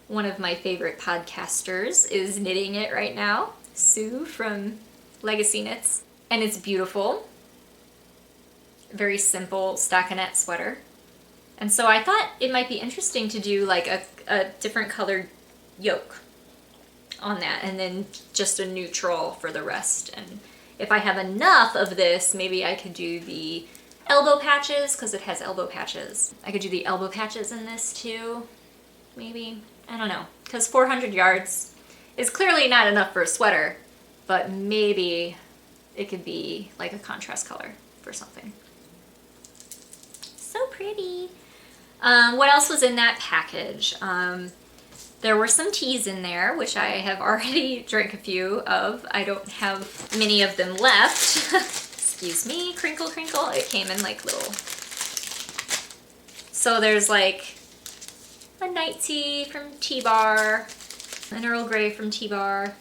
One of my favorite podcasters is knitting it right now, Sue from Legacy Knits, and it's beautiful. Very simple stockinette sweater. And so I thought it might be interesting to do like a different colored yoke on that, and then just a neutral for the rest. And if I have enough of this, maybe I could do the elbow patches, because it has elbow patches. I could do the elbow patches in this too, maybe. I don't know, because 400 yards is clearly not enough for a sweater, but maybe it could be like a contrast color for something. So pretty. What else was in that package? There were some teas in there, which I have already drank a few of. I don't have many of them left. Excuse me, crinkle, crinkle. It came in like little... So there's like a night tea from Tea Bar, an Earl Grey from Tea Bar,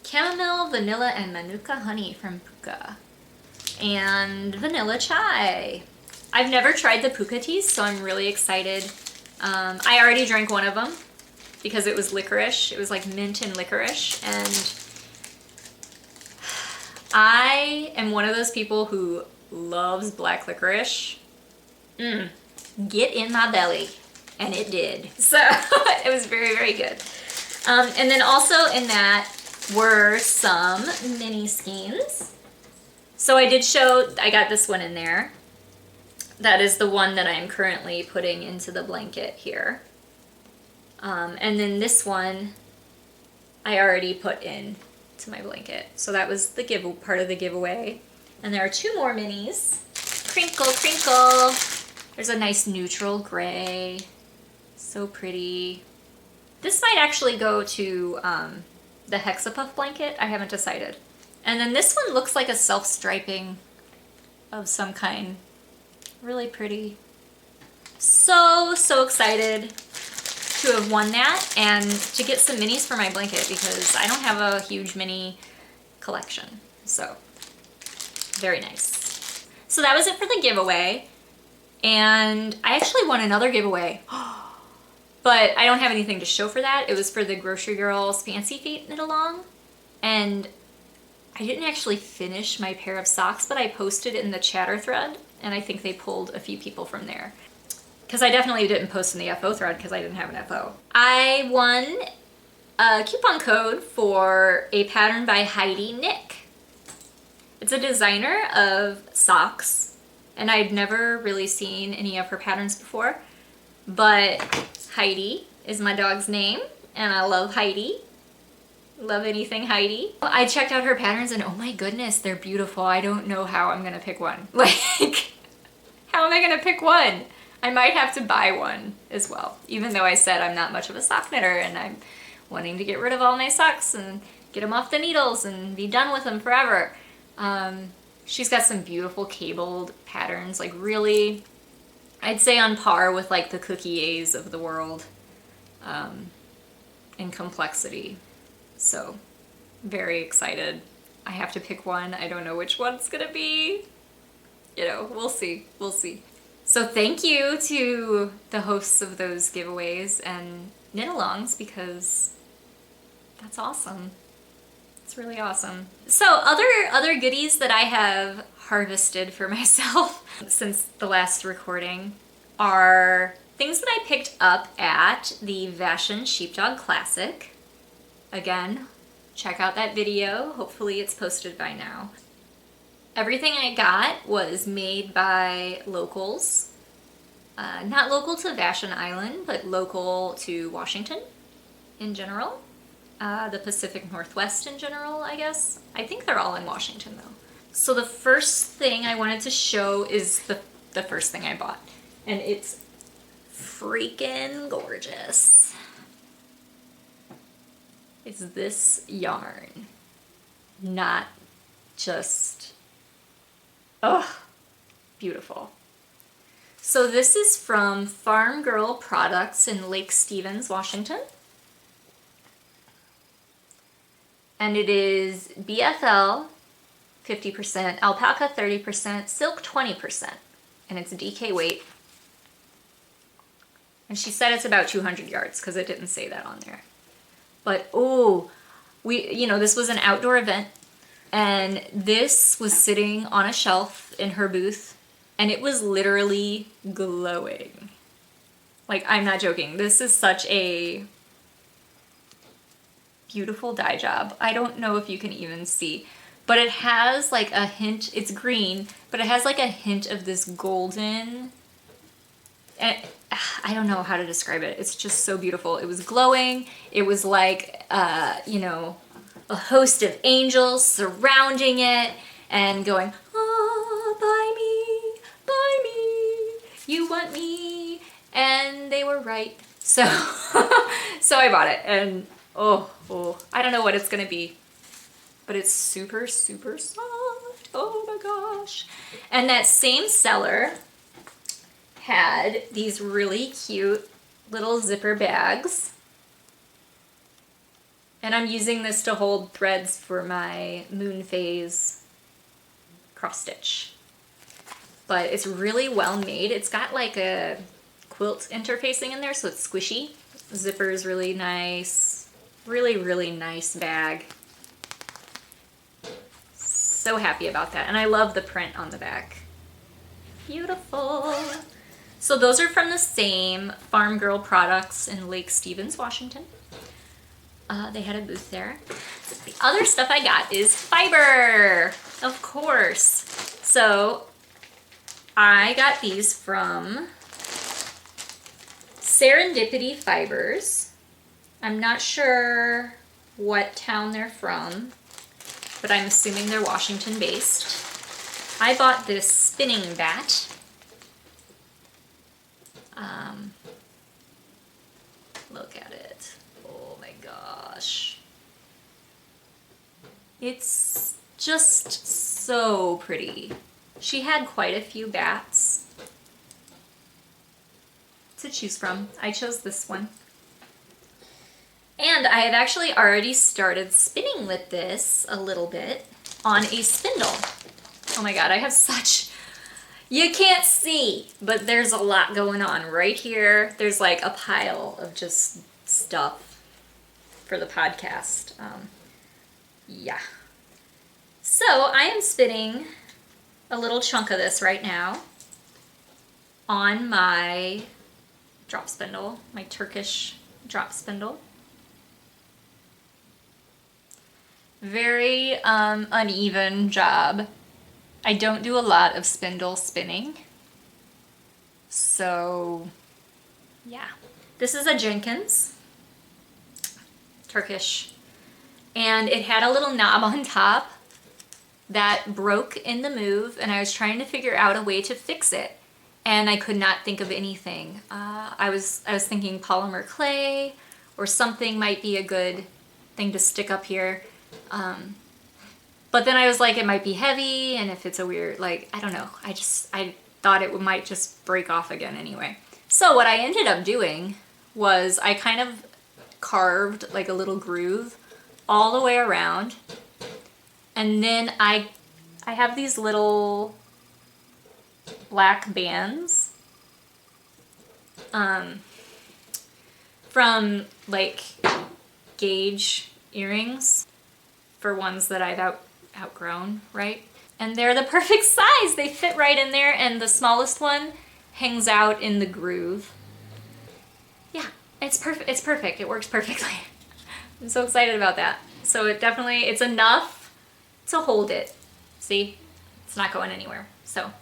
chamomile, vanilla, and manuka honey from Puka, and vanilla chai. I've never tried the Puka teas, so I'm really excited. I already drank one of them because it was licorice. It was like mint and licorice, and I am one of those people who loves black licorice. Get in my belly. And it did. So it was very, very good. And then also in that were some mini skeins. So I did show, I got this one in there. That is the one that I'm currently putting into the blanket here. And then this one I already put in to my blanket. So that was the part of the giveaway. And there are two more minis. Crinkle, crinkle. There's a nice neutral gray. So pretty. This might actually go to the Hexapuff blanket. I haven't decided. And then this one looks like a self-striping of some kind. Really pretty. So excited to have won that and to get some minis for my blanket because I don't have a huge mini collection. So Very nice. So that was it for the giveaway. And I actually won another giveaway. But I don't have anything to show for that. It was for the Grocery Girls Fancy Feet knit along. And I didn't actually finish my pair of socks, but I posted it in the chatter thread, and I think they pulled a few people from there. Because I definitely didn't post in the FO thread because I didn't have an FO. I won a coupon code for a pattern by Heidi Nick. It's a designer of socks, and I'd never really seen any of her patterns before, but Heidi is my dog's name, and I love Heidi. Love anything Heidi. I checked out her patterns and oh my goodness, they're beautiful. I don't know how I'm gonna pick one. Like, how am I gonna pick one? I might have to buy one as well, even though I said I'm not much of a sock knitter and I'm wanting to get rid of all my socks and get them off the needles and be done with them forever. She's got some beautiful cabled patterns, like really, I'd say on par with like the Cookie A's of the world in complexity. So, very excited. I have to pick one. I don't know which one it's gonna be. You know, we'll see. We'll see. So thank you to the hosts of those giveaways and knit-alongs because that's awesome. It's really awesome. So other goodies that I have harvested for myself since the last recording are things that I picked up at the Vashon Sheepdog Classic. Again, check out that video. Hopefully it's posted by now. Everything I got was made by locals. Not local to Vashon Island, but local to Washington in general. The Pacific Northwest in general, I guess. I think they're all in Washington though. So the first thing I wanted to show is the first thing I bought. And it's freaking gorgeous. It's this yarn. Not just, oh, beautiful. So this is from Farm Girl Products in Lake Stevens, Washington. And it is BFL 50%, alpaca 30%, silk 20%. And it's DK weight. And she said it's about 200 yards because it didn't say that on there. But oh, this was an outdoor event and this was sitting on a shelf in her booth and it was literally glowing. Like, I'm not joking. This is such a beautiful dye job. I don't know if you can even see, but it has like a hint, it's green, but it has like a hint of this golden, and I don't know how to describe it. It's just so beautiful. It was glowing. It was like, a host of angels surrounding it and going, oh, buy me, you want me. And they were right. So, so I bought it and oh, I don't know what it's gonna be, but it's super, super soft. Oh my gosh. And that same seller had these really cute little zipper bags. And I'm using this to hold threads for my Moon Phase cross stitch. But it's really well made. It's got like a quilt interfacing in there, so it's squishy. The zipper is really nice. Really, really nice bag. So happy about that. And I love the print on the back. Beautiful. So those are from the same Farm Girl Products in Lake Stevens, Washington. They had a booth there. The other stuff I got is fiber, of course. So I got these from Serendipity Fibers. I'm not sure what town they're from, but I'm assuming they're Washington based. I bought this spinning bat. Look at it. Oh my gosh. It's just so pretty. She had quite a few bats to choose from. I chose this one. And I had actually already started spinning with this a little bit on a spindle. Oh my God, I have such, you can't see, but there's a lot going on right here. There's like a pile of just stuff for the podcast. Yeah. So I am spinning a little chunk of this right now on my drop spindle, my Turkish drop spindle. Very uneven job. I don't do a lot of spindle spinning. So yeah. This is a Jenkins, Turkish. And it had a little knob on top that broke in the move, and I was trying to figure out a way to fix it. And I could not think of anything. I was thinking polymer clay or something might be a good thing to stick up here. But then I was like, it might be heavy, and if it's a weird, like, I don't know. I thought it might just break off again anyway. So what I ended up doing was I kind of carved like a little groove all the way around. And then I have these little black bands from like gauge earrings for ones that I've outgrown, right? And they're the perfect size. They fit right in there, and the smallest one hangs out in the groove. Yeah, it's perfect. It's perfect. It works perfectly. I'm so excited about that. So it's enough to hold it. See? It's not going anywhere. So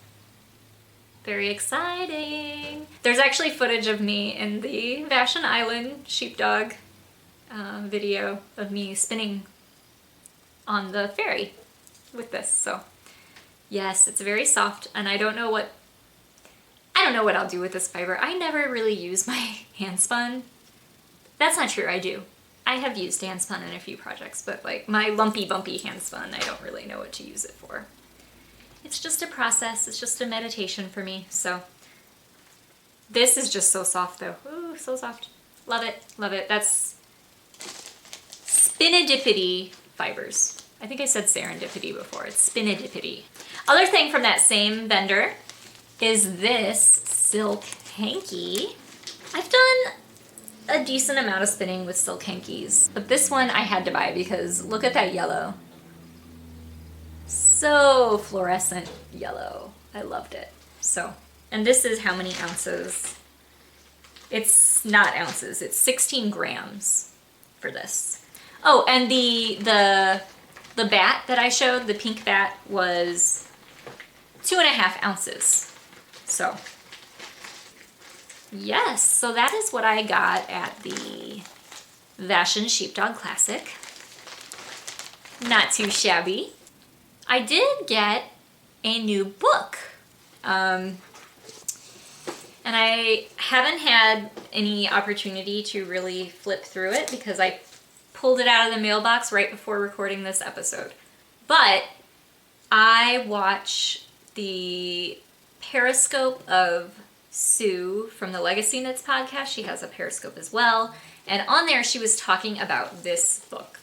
very exciting. There's actually footage of me in the Vashon Island sheepdog video of me spinning on the ferry with this. So yes, it's very soft, and I don't know what I'll do with this fiber. I never really use my hand spun. That's not true, I do. I have used hand spun in a few projects, but like my lumpy bumpy hand spun, I don't really know what to use it for. It's just a process, it's just a meditation for me. So this is just so soft though. Ooh, so soft. Love it, love it. That's Spinidipity fibers. I think I said serendipity before. It's Spinidipity. Other thing from that same vendor is this silk hanky. I've done a decent amount of spinning with silk hankies, but this one I had to buy because look at that yellow. So fluorescent yellow. I loved it. So, and this is how many ounces? It's not ounces, it's 16 grams for this. Oh, and the bat that I showed, the pink bat, was 2.5 ounces. So yes, so that is what I got at the Vashon Sheepdog Classic. Not too shabby. I did get a new book. And I haven't had any opportunity to really flip through it because I pulled it out of the mailbox right before recording this episode. But I watch the Periscope of Sue from the Legacy Knits podcast. She has a Periscope as well. And on there she was talking about this book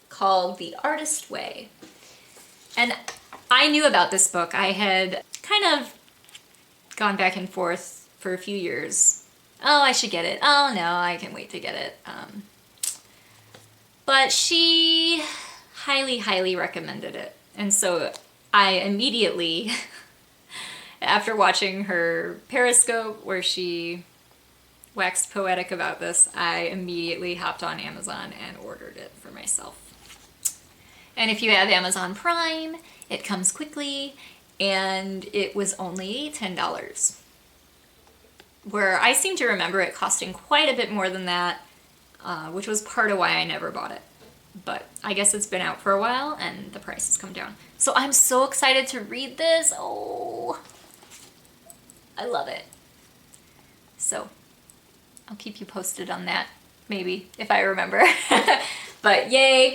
called The Artist Way. And I knew about this book. I had kind of gone back and forth for a few years. Oh, I should get it. Oh no, I can wait to get it. But she highly, highly recommended it. And so I immediately, after watching her Periscope where she waxed poetic about this, I immediately hopped on Amazon and ordered it for myself. And if you have Amazon Prime, it comes quickly, and it was only $10. Where I seem to remember it costing quite a bit more than that, which was part of why I never bought it. But I guess it's been out for a while, and the price has come down. So I'm so excited to read this. Oh, I love it. So I'll keep you posted on that, maybe, if I remember. But yay.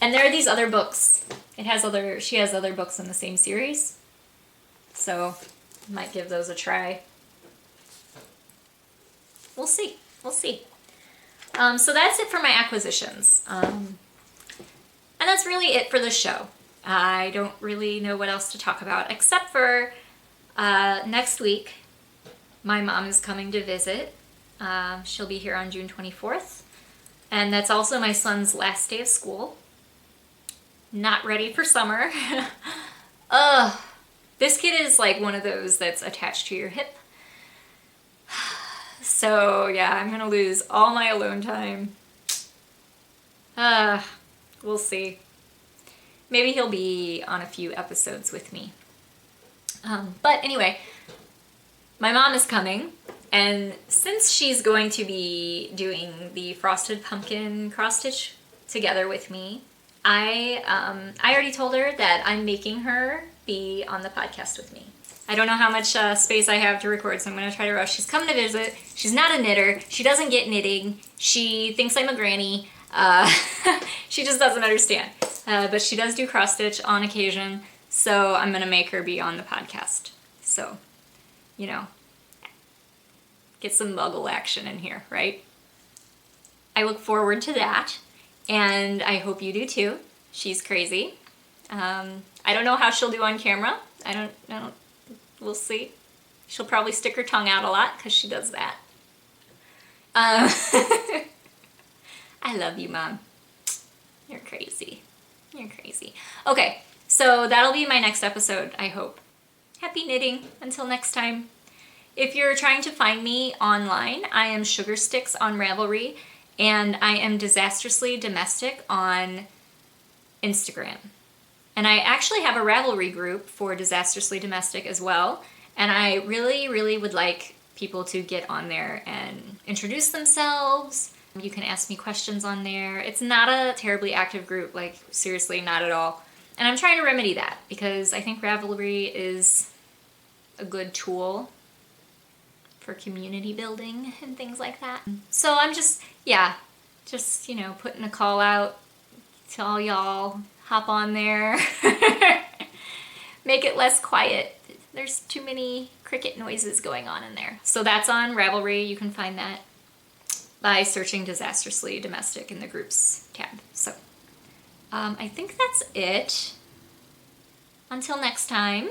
And there are these other books. She has other books in the same series. So I might give those a try. We'll see. We'll see. So that's it for my acquisitions. And that's really it for the show. I don't really know what else to talk about except for next week. My mom is coming to visit. She'll be here on June 24th. And that's also my son's last day of school. Not ready for summer. Ugh. This kid is like one of those that's attached to your hip. So yeah, I'm gonna lose all my alone time. We'll see. Maybe he'll be on a few episodes with me. But anyway, my mom is coming, and since she's going to be doing the frosted pumpkin cross stitch together with me, I already told her that I'm making her be on the podcast with me. I don't know how much space I have to record, so I'm going to try to rush. She's coming to visit. She's not a knitter. She doesn't get knitting. She thinks I'm a granny. She just doesn't understand. But she does do cross stitch on occasion, so I'm going to make her be on the podcast. So, you know, get some muggle action in here, right? I look forward to that, and I hope you do too. She's crazy. I don't know how she'll do on camera. I don't, we'll see. She'll probably stick her tongue out a lot because she does that. I love you, Mom. You're crazy. You're crazy. Okay, so that'll be my next episode, I hope. Happy knitting. Until next time. If you're trying to find me online, I am Sugar Sticks on Ravelry, and I am Disastrously Domestic on Instagram. And I actually have a Ravelry group for Disastrously Domestic as well, and I really, really would like people to get on there and introduce themselves. You can ask me questions on there. It's not a terribly active group, like seriously, not at all. And I'm trying to remedy that because I think Ravelry is a good tool for community building and things like that. So I'm just, you know, putting a call out to all y'all. Hop on there. Make it less quiet. There's too many cricket noises going on in there. So that's on Ravelry. You can find that by searching Disastrously Domestic in the groups tab. So I think that's it. Until next time.